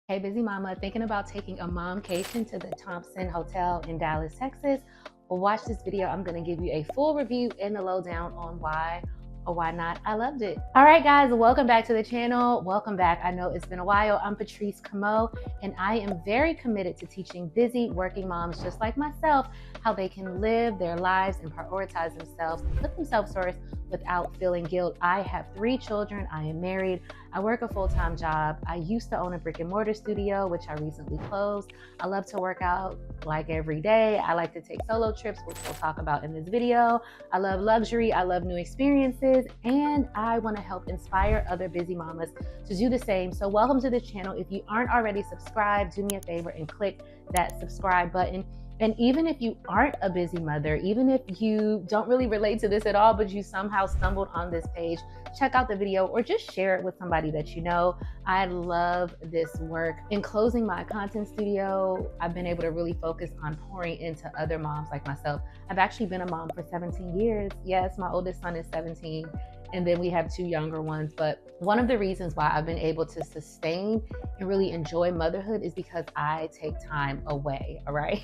Hey, busy mama, thinking about taking a momcation to the Thompson Hotel in Dallas, Texas? Well, watch this video. I'm going to give you a full review and the lowdown on why or why not I loved it. All right, guys, welcome back to the channel. Welcome back. I know it's been a while. I'm Patrice Camo, and I am very committed to teaching busy working moms just like myself how they can live their lives and prioritize themselves and put themselves first without feeling guilt. I have 3 children. I am married. I work a full-time job. I used to own a brick and mortar studio, which I recently closed. I love to work out like every day. I like to take solo trips, which we'll talk about in this video. I love luxury. I love new experiences, and I want to help inspire other busy mamas to do the same. So welcome to the channel. If you aren't already subscribed, do me a favor and click that subscribe button. And even if you aren't a busy mother, even if you don't really relate to this at all, but you somehow stumbled on this page, check out the video or just share it with somebody that you know. I love this work. In closing my content studio, I've been able to really focus on pouring into other moms like myself. I've actually been a mom for 17 years. Yes, my oldest son is 17. And then we have 2 younger ones. But one of the reasons why I've been able to sustain and really enjoy motherhood is because I take time away, all right?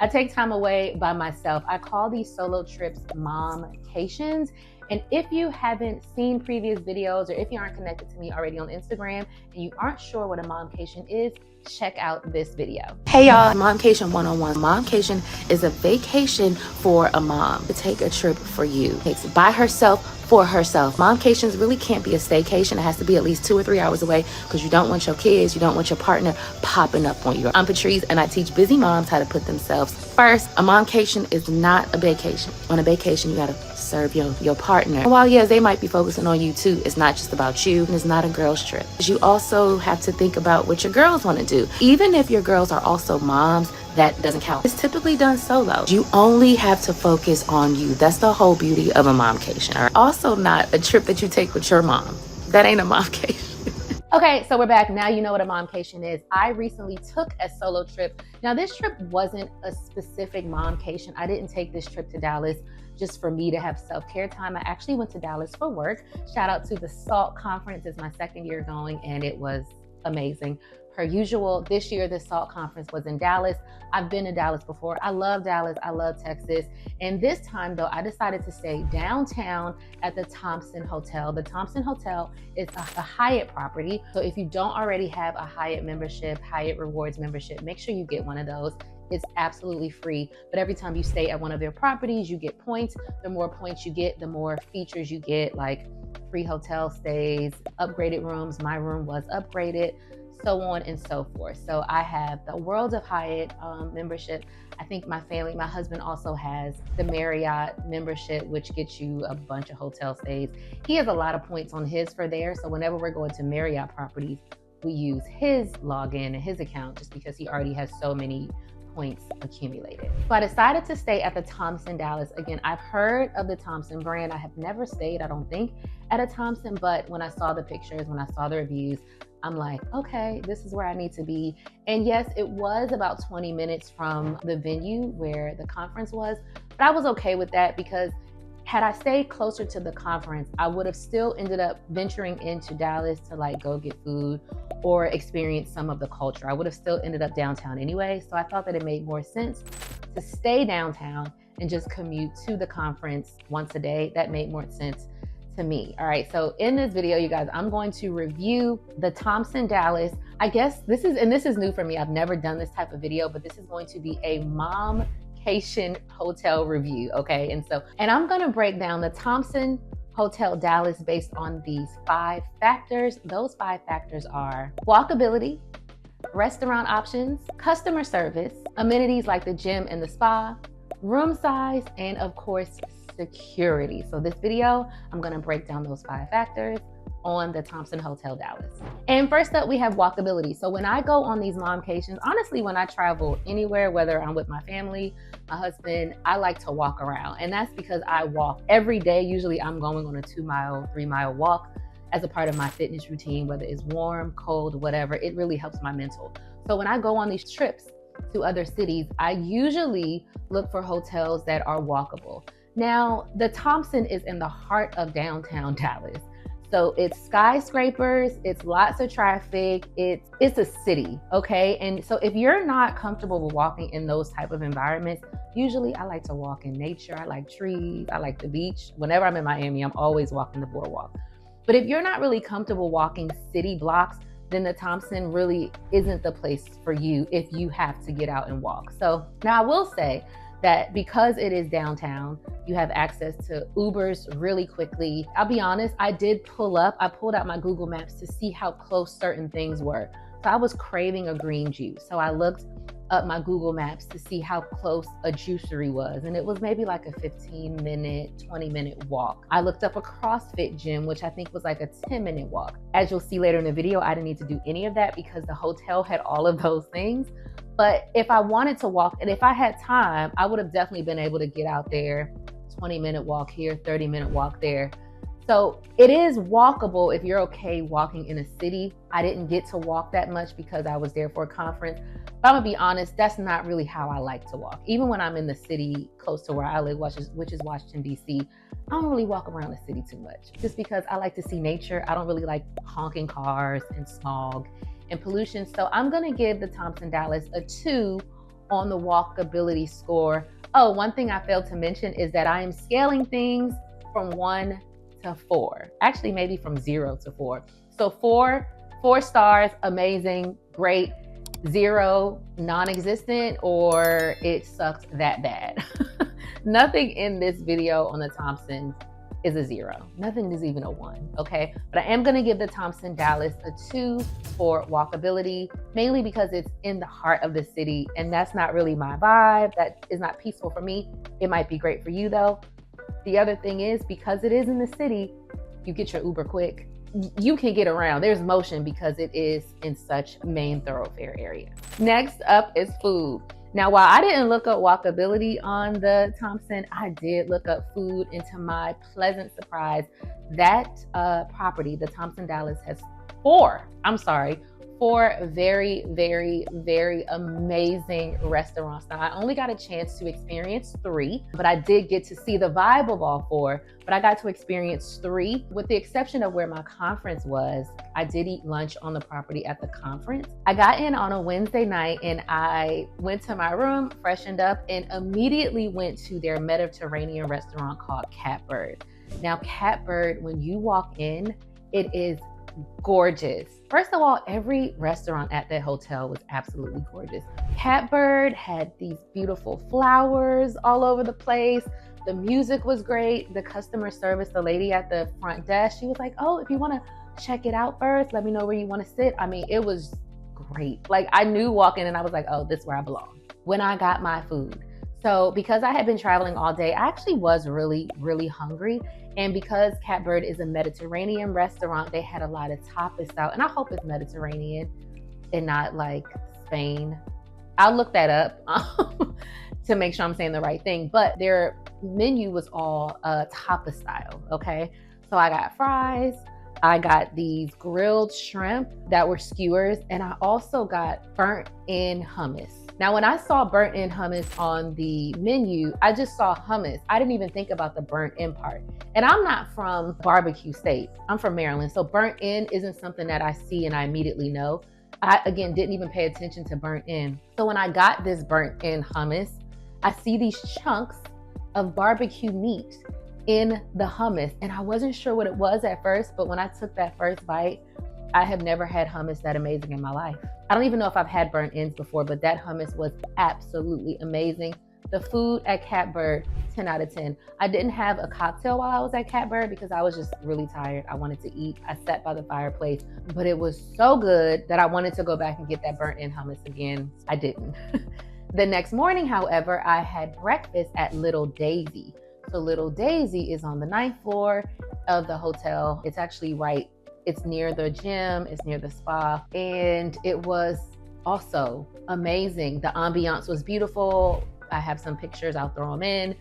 I take time away by myself. I call these solo trips momcations. And if you haven't seen previous videos, or if you aren't connected to me already on Instagram and you aren't sure what a momcation is, check out this video. Hey y'all, Momcation 101. Momcation is a vacation for a mom to take a trip for you. Takes by herself for herself. Momcations really can't be a staycation. It has to be at least 2 or 3 hours away because you don't want your kids, you don't want your partner popping up on you. I'm Patrice, and I teach busy moms how to put themselves first. A momcation is not a vacation. On a vacation, you gotta serve your partner. And while yes, they might be focusing on you too, it's not just about you, and it's not a girl's trip. You also have to think about what your girls want to do. Even if your girls are also moms, that doesn't count. It's typically done solo. You only have to focus on you. That's the whole beauty of a momcation. All right? Also not a trip that you take with your mom. That ain't a momcation. Okay, so we're back. Now you know what a momcation is. I recently took a solo trip. Now this trip wasn't a specific momcation. I didn't take this trip to Dallas just for me to have self-care time. I actually went to Dallas for work. Shout out to the SALT conference. It's my 2nd year going, and it was amazing. Per usual, this year the SALT conference was in Dallas. I've been to Dallas before. I love Dallas. I love Texas. And this time though, I decided to stay downtown at the Thompson Hotel. The Thompson Hotel is a Hyatt property. So if you don't already have a Hyatt membership, Hyatt Rewards membership, make sure you get one of those. It's absolutely free, but every time you stay at one of their properties, you get points. The more points you get, the more features you get, like free hotel stays, upgraded rooms. My room was upgraded, so on and so forth. So I have the World of Hyatt membership. I think my family, my husband also has the Marriott membership, which gets you a bunch of hotel stays. He has a lot of points on his for there. So whenever we're going to Marriott properties, we use his login and his account just because he already has so many points accumulated. So I decided to stay at the Thompson Dallas. Again, I've heard of the Thompson brand. I have never stayed, I don't think, at a Thompson, but when I saw the pictures, when I saw the reviews, I'm like, okay, this is where I need to be. And yes, it was about 20 minutes from the venue where the conference was, but I was okay with that because had I stayed closer to the conference, I would have still ended up venturing into Dallas to like go get food or experience some of the culture. I would have still ended up downtown anyway. So I thought that it made more sense to stay downtown and just commute to the conference once a day. That made more sense to me. All right, so in this video, you guys, I'm going to review the Thompson Dallas. I guess this is new for me. I've never done this type of video, but this is going to be a momcation hotel review, okay? And I'm gonna break down the Thompson Hotel Dallas based on these 5 factors. Those 5 factors are walkability, restaurant options, customer service, amenities like the gym and the spa, room size, and of course, security. So this video, I'm gonna break down those 5 factors on the Thompson Hotel Dallas. And first up, we have walkability. So when I go on these momcations, honestly, when I travel anywhere, whether I'm with my family, my husband, I like to walk around. And that's because I walk every day. Usually I'm going on a 2-mile, 3-mile walk as a part of my fitness routine, whether it's warm, cold, whatever. It really helps my mental. So when I go on these trips to other cities, I usually look for hotels that are walkable. Now, the Thompson is in the heart of downtown Dallas. So it's skyscrapers, it's lots of traffic, it's a city, okay? And so if you're not comfortable with walking in those type of environments, usually I like to walk in nature, I like trees, I like the beach. Whenever I'm in Miami, I'm always walking the boardwalk. But if you're not really comfortable walking city blocks, then the Thompson really isn't the place for you if you have to get out and walk. So now I will say that because it is downtown, you have access to Ubers really quickly. I'll be honest, I pulled out my Google Maps to see how close certain things were. So I was craving a green juice. So I looked up my Google Maps to see how close a juicery was. And it was maybe like a 15-minute, 20-minute walk. I looked up a CrossFit gym, which I think was like a 10-minute walk. As you'll see later in the video, I didn't need to do any of that because the hotel had all of those things. But if I wanted to walk, and if I had time, I would have definitely been able to get out there, 20-minute walk here, 30-minute walk there. So it is walkable if you're okay walking in a city. I didn't get to walk that much because I was there for a conference. But I'm gonna be honest, that's not really how I like to walk. Even when I'm in the city close to where I live, which is Washington, D.C., I don't really walk around the city too much just because I like to see nature. I don't really like honking cars and smog and pollution. So I'm gonna give the Thompson Dallas a 2 on the walkability score. Oh, one thing I failed to mention is that I am scaling things from 1 to 4. Actually, maybe from 0 to 4. So 4 stars, amazing, great. 0, non-existent, or it sucked that bad. Nothing in this video on the Thompson is a 0. Nothing is even a 1, okay? But I am gonna give the Thompson Dallas a 2 for walkability, mainly because it's in the heart of the city, and that's not really my vibe. That is not peaceful for me. It might be great for you though. The other thing is, because it is in the city, you get your Uber quick. You can get around. There's motion because it is in such main thoroughfare area. Next up is food. Now, while I didn't look up walkability on the Thompson, I did look up food, and to my pleasant surprise, that property, the Thompson Dallas, has 4 very, very, very amazing restaurants. Now, I only got a chance to experience 3, but I did get to see the vibe of all 4, but I got to experience 3. With the exception of where my conference was, I did eat lunch on the property at the conference. I got in on a Wednesday night and I went to my room, freshened up, and immediately went to their Mediterranean restaurant called Catbird. Now, Catbird, when you walk in, it is gorgeous. First of all, every restaurant at that hotel was absolutely gorgeous. Catbird had these beautiful flowers all over the place. The music was great. The customer service, the lady at the front desk, she was like, oh, if you want to check it out first, let me know where you want to sit. I mean, it was great. Like, I knew walking and I was like, oh, this is where I belong. When I got my food. So because I had been traveling all day, I actually was really, really hungry. And because Catbird is a Mediterranean restaurant, they had a lot of tapas out. And I hope it's Mediterranean and not like Spain. I'll look that up to make sure I'm saying the right thing. But their menu was all tapa style, okay? So I got fries. I got these grilled shrimp that were skewers. And I also got burnt-in hummus. Now, when I saw burnt-in hummus on the menu, I just saw hummus. I didn't even think about the burnt-in part. And I'm not from barbecue state. I'm from Maryland. So burnt-in isn't something that I see and I immediately know. I, again, didn't even pay attention to burnt-in. So when I got this burnt-in hummus, I see these chunks of barbecue meat in the hummus. And I wasn't sure what it was at first, but when I took that first bite, I have never had hummus that amazing in my life. I don't even know if I've had burnt ends before, but that hummus was absolutely amazing. The food at Catbird, 10 out of 10. I didn't have a cocktail while I was at Catbird because I was just really tired. I wanted to eat. I sat by the fireplace, but it was so good that I wanted to go back and get that burnt in hummus again. I didn't. The next morning, however, I had breakfast at Little Daisy. So Little Daisy is on the 9th floor of the hotel. It's actually right. It's near the gym, it's near the spa, and it was also amazing. The ambiance was beautiful. I have some pictures, I'll throw them in.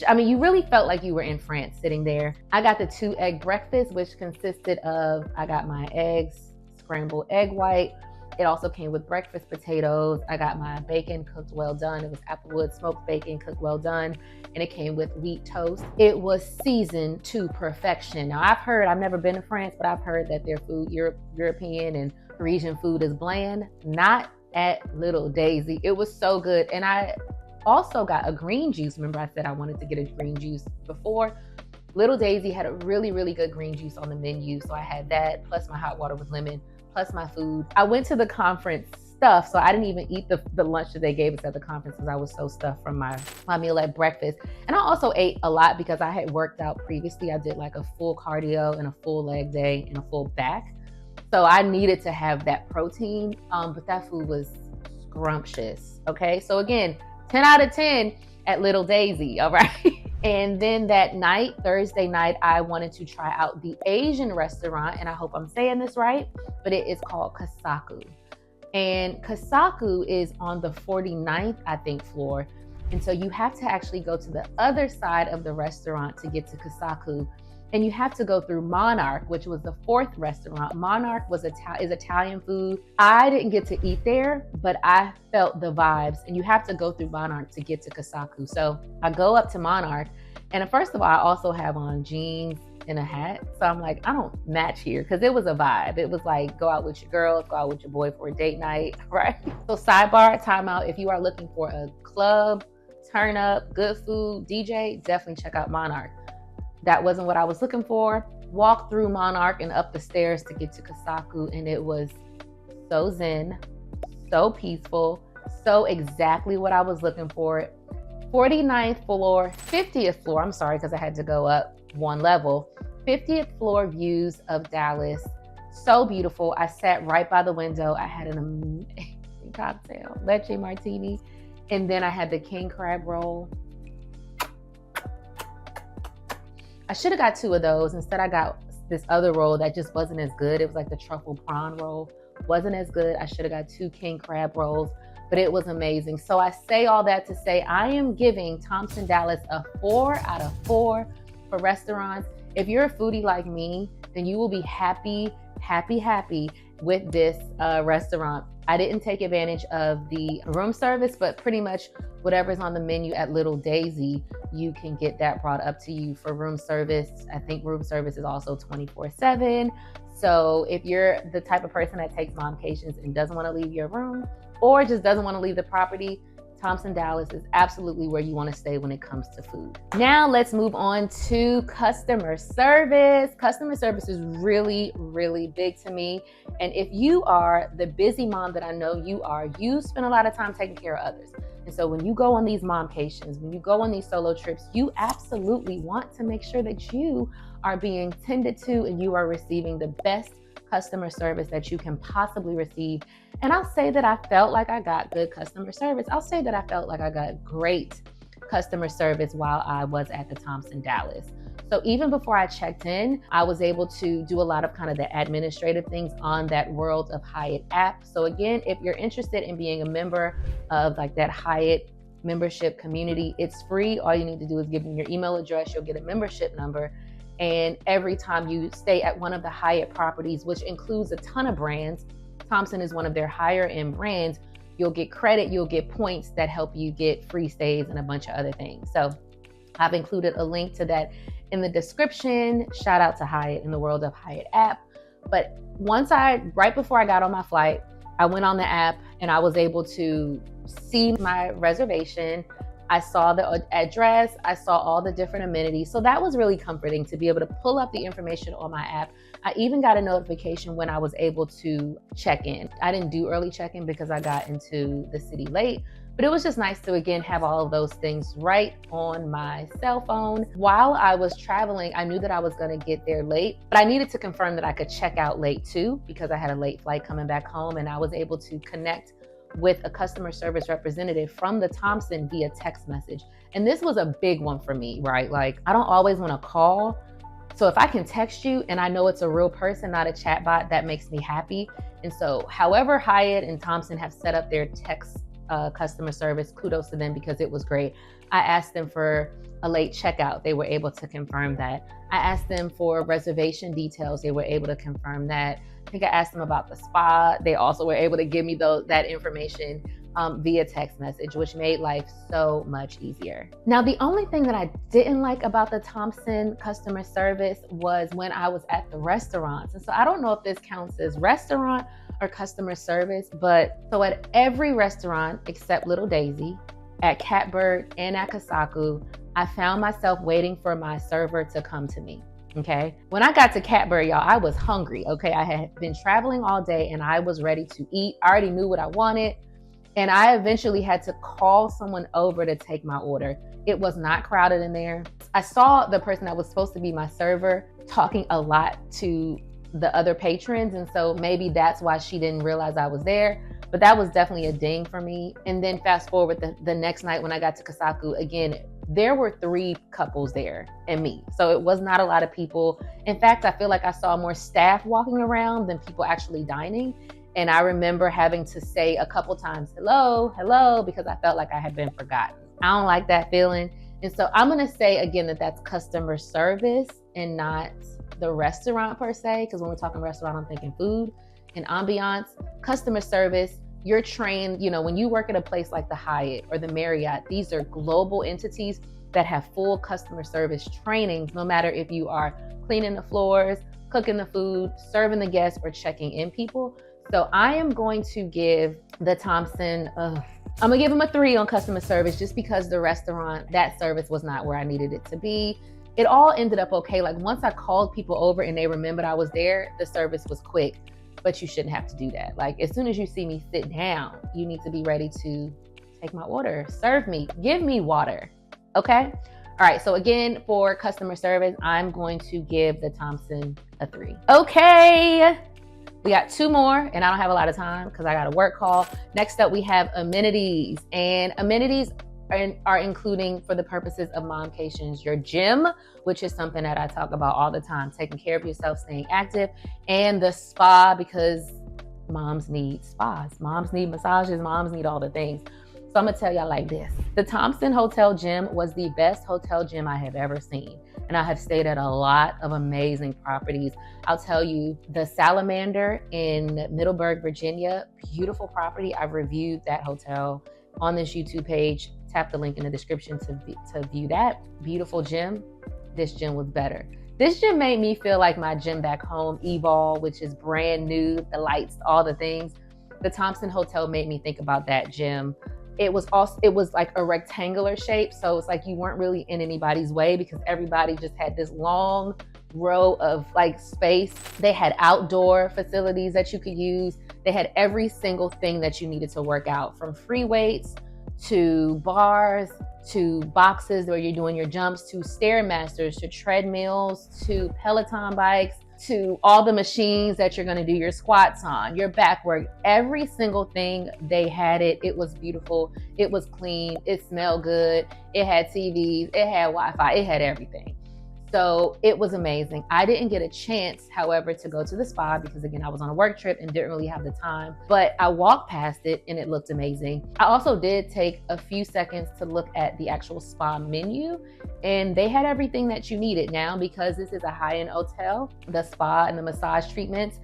I mean, you really felt like you were in France sitting there. I got the 2-egg breakfast, which consisted of, I got my eggs, scrambled egg white, It also came with breakfast potatoes. I got my bacon cooked well done. It was Applewood smoked bacon cooked well done. And it came with wheat toast. It was seasoned to perfection. Now I've never been to France, but I've heard that their food, European and Parisian food is bland. Not at Little Daisy. It was so good. And I also got a green juice. Remember I said I wanted to get a green juice before? Little Daisy had a really, really good green juice on the menu. So I had that, plus my hot water with lemon, plus my food. I went to the conference stuffed, so I didn't even eat the lunch that they gave us at the conference because I was so stuffed from my meal at breakfast. And I also ate a lot because I had worked out previously. I did like a full cardio and a full leg day and a full back. So I needed to have that protein, but that food was scrumptious, okay? So again, 10 out of 10 at Little Daisy, all right? And then that night, Thursday night, I wanted to try out the Asian restaurant, and I hope I'm saying this right, but it is called Kasaku. And Kasaku is on the 49th, I think, floor. And so you have to actually go to the other side of the restaurant to get to Kasaku. And you have to go through Monarch, which was the 4th restaurant. Monarch is Italian food. I didn't get to eat there, but I felt the vibes. And you have to go through Monarch to get to Kasaku. So I go up to Monarch. And first of all, I also have on jeans and a hat. So I'm like, I don't match here, because it was a vibe. It was like, go out with your girls, go out with your boy for a date night, right? So sidebar, timeout. If you are looking for a club, turn up, good food, DJ, definitely check out Monarch. That wasn't what I was looking for. Walked through Monarch and up the stairs to get to Kasaku, and it was so zen, so peaceful, so exactly what I was looking for. 49th floor, 50th floor, I'm sorry, because I had to go up one level. 50th floor views of Dallas. So beautiful. I sat right by the window. I had an amazing cocktail, leche martini, and then I had the king crab roll. I should have got 2 of those. Instead, I got this other roll that just wasn't as good. It was like the truffle prawn roll. Wasn't as good. I should have got 2 king crab rolls, but it was amazing. So I say all that to say I am giving Thompson Dallas a 4 out of 4 for restaurants. If you're a foodie like me, then you will be happy with this restaurant. I didn't take advantage of the room service, but pretty much whatever's on the menu at Little Daisy, you can get that brought up to you for room service. I think room service is also 24/7. So if you're the type of person that takes momcations and doesn't want to leave your room, or just doesn't want to leave the property, Thompson Dallas is absolutely where you want to stay when it comes to food. Now let's move on to customer service. Customer service is really, really big to me. And if you are the busy mom that I know you are, you spend a lot of time taking care of others. And so when you go on these momcations, when you go on these solo trips, you absolutely want to make sure that you are being tended to and you are receiving the best customer service that you can possibly receive. And I'll say that I felt like I got good customer service. I'll say that I felt like I got great customer service while I was at the Thompson Dallas. So even before I checked in, I was able to do a lot of kind of the administrative things on that World of Hyatt app. So again, if you're interested in being a member of like that Hyatt membership community, it's free. All you need to do is give them your email address. You'll get a membership number. And every time you stay at one of the Hyatt properties, which includes a ton of brands, Thompson is one of their higher end brands, you'll get credit, you'll get points that help you get free stays and a bunch of other things. So I've included a link to that in the description. Shout out to Hyatt in the World of Hyatt app. But right before I got on my flight, I went on the app and I was able to see my reservation. I saw the address, I saw all the different amenities. So that was really comforting to be able to pull up the information on my app. I even got a notification when I was able to check in. I didn't do early check-in because I got into the city late, but it was just nice to again have all of those things right on my cell phone. While I was traveling, I knew that I was gonna get there late, but I needed to confirm that I could check out late too, because I had a late flight coming back home, and I was able to connect with a customer service representative from the Thompson via text message. And this was a big one for me, right? Like, I don't always want to call. So if I can text you and I know it's a real person, not a chatbot, that makes me happy. And so however Hyatt and Thompson have set up their text customer service, kudos to them, because it was great. I asked them for a late checkout. They were able to confirm that. I asked them for reservation details. They were able to confirm that. I think I asked them about the spa. They also were able to give me that information via text message, which made life so much easier. Now, the only thing that I didn't like about the Thompson customer service was when I was at the restaurants. And so I don't know if this counts as restaurant or customer service, but so at every restaurant except Little Daisy, at Catbird and at Kasaku, I found myself waiting for my server to come to me. Okay. When I got to Catbird, y'all, I was hungry. Okay. I had been traveling all day and I was ready to eat. I already knew what I wanted. And I eventually had to call someone over to take my order. It was not crowded in there. I saw the person that was supposed to be my server talking a lot to the other patrons. And so maybe that's why she didn't realize I was there. But that was definitely a ding for me. And then fast forward the next night when I got to Kasaku, again, there were 3 couples there and me. So it was not a lot of people. In fact, I feel like I saw more staff walking around than people actually dining. And I remember having to say a couple times, hello, hello, because I felt like I had been forgotten. I don't like that feeling. And so I'm gonna say again that that's customer service and not the restaurant per se, because when we're talking restaurant, I'm thinking food and ambiance. Customer service, you're trained, you know, when you work at a place like the Hyatt or the Marriott, these are global entities that have full customer service trainings, no matter if you are cleaning the floors, cooking the food, serving the guests, or checking in people. So I am going to give the Thompson, I'm gonna give them a 3 on customer service just because the restaurant, that service was not where I needed it to be. It all ended up okay. Like once I called people over and they remembered I was there, the service was quick, but you shouldn't have to do that. Like as soon as you see me sit down, you need to be ready to take my order, serve me, give me water, okay? All right, so again, for customer service, I'm going to give the Thompson a 3. Okay. We got 2 more, and I don't have a lot of time because I got a work call. Next up, we have amenities. And amenities are including, for the purposes of momcations, your gym, which is something that I talk about all the time, taking care of yourself, staying active, and the spa, because moms need spas. Moms need massages. Moms need all the things. So I'm gonna tell y'all like this. The Thompson Hotel Gym was the best hotel gym I have ever seen. And I have stayed at a lot of amazing properties. I'll tell you, the Salamander in Middleburg, Virginia, beautiful property. I've reviewed that hotel on this YouTube page. Tap the link in the description to view that. Beautiful gym. This gym was better. This gym made me feel like my gym back home, Evol, which is brand new, the lights, all the things. The Thompson Hotel made me think about that gym. It was like a rectangular shape. So it's like you weren't really in anybody's way because everybody just had this long row of like space. They had outdoor facilities that you could use. They had every single thing that you needed to work out, from free weights to bars, to boxes where you're doing your jumps, to Stairmasters, to treadmills, to Peloton bikes, to all the machines that you're going to do your squats on, your back work, every single thing. They had it. It was beautiful. It was clean. It smelled good. It had TVs. It had Wi-Fi. It had everything. So it was amazing. I didn't get a chance, however, to go to the spa because, again, I was on a work trip and didn't really have the time. But I walked past it and it looked amazing. I also did take a few seconds to look at the actual spa menu, and they had everything that you needed. Now, because this is a high-end hotel, the spa and the massage treatments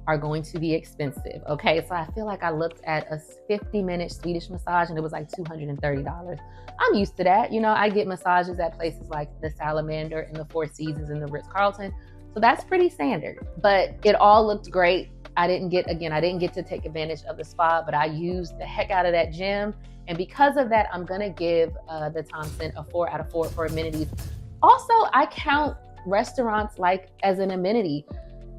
are going to be expensive. Okay, so I feel like I looked at a 50-minute Swedish massage and it was like $230. I'm used to that. You know, I get massages at places like the Salamander and the Four Seasons and the Ritz-Carlton. So that's pretty standard, but it all looked great. I didn't get to take advantage of the spa, but I used the heck out of that gym. And because of that, I'm gonna give the Thompson a 4 out of 4 for amenities. Also, I count restaurants like as an amenity.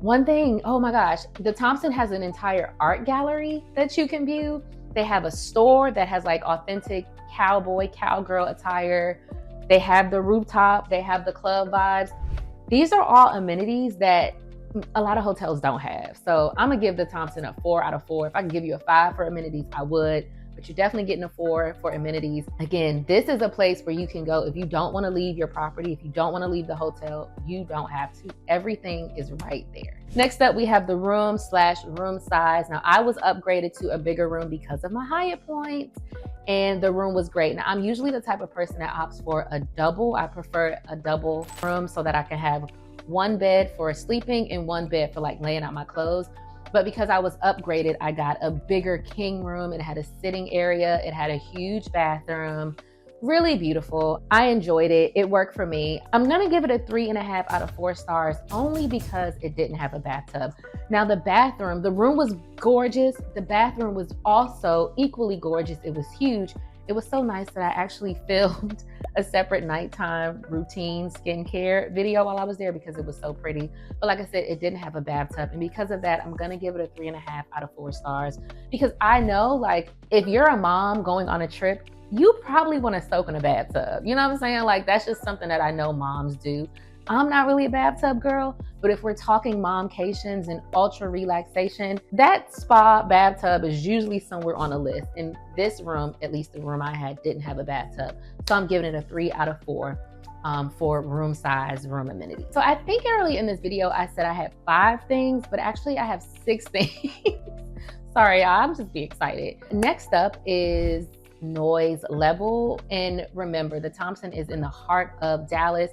One thing, oh my gosh, the Thompson has an entire art gallery that you can view. They have a store that has like authentic cowboy, cowgirl attire. They have the rooftop, they have the club vibes. These are all amenities that a lot of hotels don't have. So I'm gonna give the Thompson a 4 out of 4. If I can give you a 5 for amenities, I would. But you're definitely getting a 4 for amenities. Again, this is a place where you can go if you don't want to leave your property, if you don't want to leave the hotel, you don't have to. Everything is right there. Next up, we have the room size. Now, I was upgraded to a bigger room because of my Hyatt points, and the room was great. Now, I'm usually the type of person that opts for a double. I prefer a double room so that I can have one bed for sleeping and one bed for like laying out my clothes. But because I was upgraded, I got a bigger king room. It had a sitting area. It had a huge bathroom. Really beautiful. I enjoyed it. It worked for me. I'm gonna give it a 3.5 out of 4 stars only because it didn't have a bathtub. Now the bathroom, the room was gorgeous. The bathroom was also equally gorgeous. It was huge. It was so nice that I actually filmed a separate nighttime routine skincare video while I was there because it was so pretty. But like I said, it didn't have a bathtub. And because of that, I'm gonna give it a 3.5 out of 4 stars because I know, like, if you're a mom going on a trip, you probably want to soak in a bathtub. You know what I'm saying? Like, that's just something that I know moms do. I'm not really a bathtub girl, but if we're talking momcations and ultra relaxation, that spa bathtub is usually somewhere on a list. And this room, at least the room I had, didn't have a bathtub. So I'm giving it a 3 out of 4 for room size, room amenity. So I think early in this video, I said I had 5 things, but actually I have 6 things. Sorry, I'm just being excited. Next up is noise level. And remember, the Thompson is in the heart of Dallas.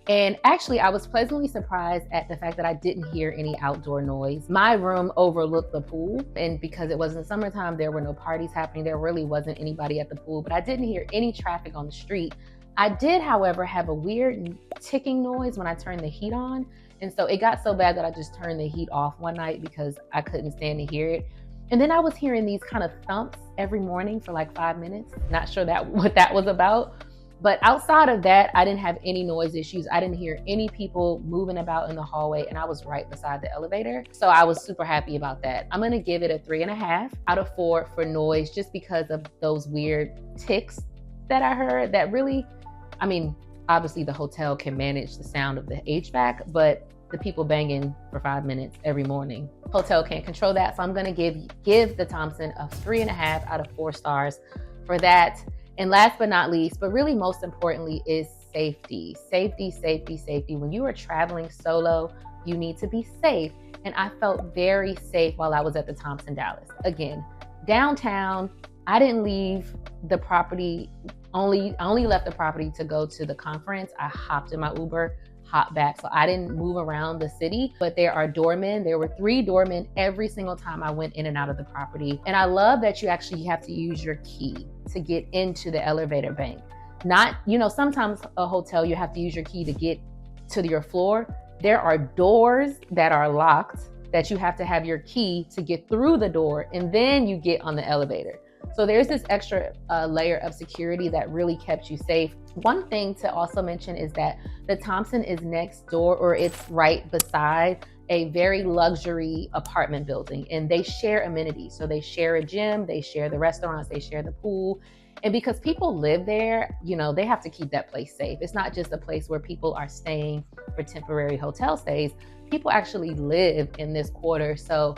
And actually, I was pleasantly surprised at the fact that I didn't hear any outdoor noise. My room overlooked the pool. And because it wasn't summertime, there were no parties happening. There really wasn't anybody at the pool, but I didn't hear any traffic on the street. I did, however, have a weird ticking noise when I turned the heat on. And so it got so bad that I just turned the heat off one night because I couldn't stand to hear it. And then I was hearing these kind of thumps every morning for like 5 minutes. Not sure what that was about. But outside of that, I didn't have any noise issues. I didn't hear any people moving about in the hallway, and I was right beside the elevator. So I was super happy about that. I'm gonna give it a 3.5 out of 4 for noise, just because of those weird ticks that I heard that really, I mean, obviously the hotel can manage the sound of the HVAC, but the people banging for 5 minutes every morning, hotel can't control that. So I'm gonna give the Thompson a 3.5 out of 4 stars for that. And last but not least, but really most importantly, is safety. Safety, safety, safety. When you are traveling solo, you need to be safe. And I felt very safe while I was at the Thompson Dallas. Again, downtown, I didn't leave the property, I only left the property to go to the conference. I hopped in my Uber, hop back. So I didn't move around the city, but there are doormen. There were 3 doormen every single time I went in and out of the property. And I love that you actually have to use your key to get into the elevator bank. Not, you know, sometimes a hotel, you have to use your key to get to your floor. There are doors that are locked that you have to have your key to get through the door, and then you get on the elevator. So there's this extra layer of security that really kept you safe. One thing to also mention is that the Thompson is next door, or it's right beside a very luxury apartment building, and they share amenities. So they share a gym, they share the restaurants, they share the pool. And because people live there, you know, they have to keep that place safe. It's not just a place where people are staying for temporary hotel stays. People actually live in this quarter. So,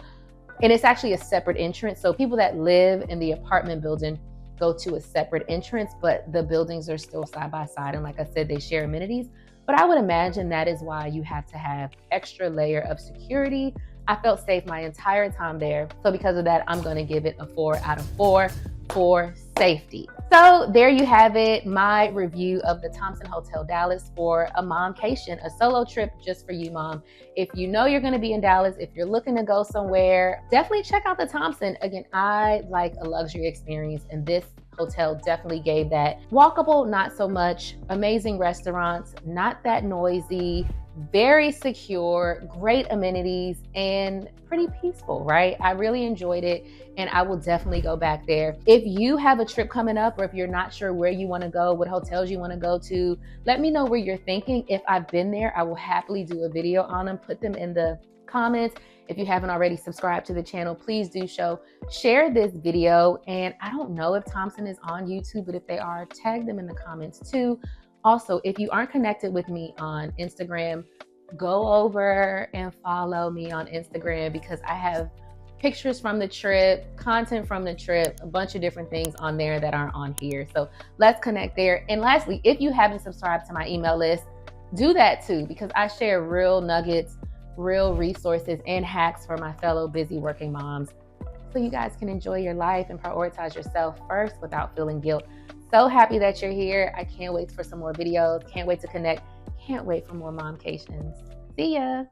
and it's actually a separate entrance. So people that live in the apartment building go to a separate entrance, but the buildings are still side by side. And like I said, they share amenities. But I would imagine that is why you have to have extra layer of security. I felt safe my entire time there. So because of that, I'm gonna give it a 4 out of 4 for safety. So there you have it, my review of the Thompson Hotel Dallas for a momcation, a solo trip just for you, mom. If you know you're gonna be in Dallas, if you're looking to go somewhere, definitely check out the Thompson. Again, I like a luxury experience, and this hotel definitely gave that. Walkable, not so much. Amazing restaurants, not that noisy, very secure, great amenities, and pretty peaceful, right? I really enjoyed it, and I will definitely go back there. If you have a trip coming up, or if you're not sure where you want to go, what hotels you want to go to, let me know where you're thinking. If I've been there, I will happily do a video on them, put them in the comments. If you haven't already subscribed to the channel, please do so. Share this video, and I don't know if Thompson is on YouTube, but if they are, tag them in the comments too. Also, if you aren't connected with me on Instagram, go over and follow me on Instagram, because I have pictures from the trip, content from the trip, a bunch of different things on there that aren't on here. So let's connect there. And lastly, if you haven't subscribed to my email list, do that too, because I share real nuggets, real resources, and hacks for my fellow busy working moms, so you guys can enjoy your life and prioritize yourself first without feeling guilt. So happy that you're here. I can't wait for some more videos. Can't wait to connect. Can't wait for more momcations. See ya.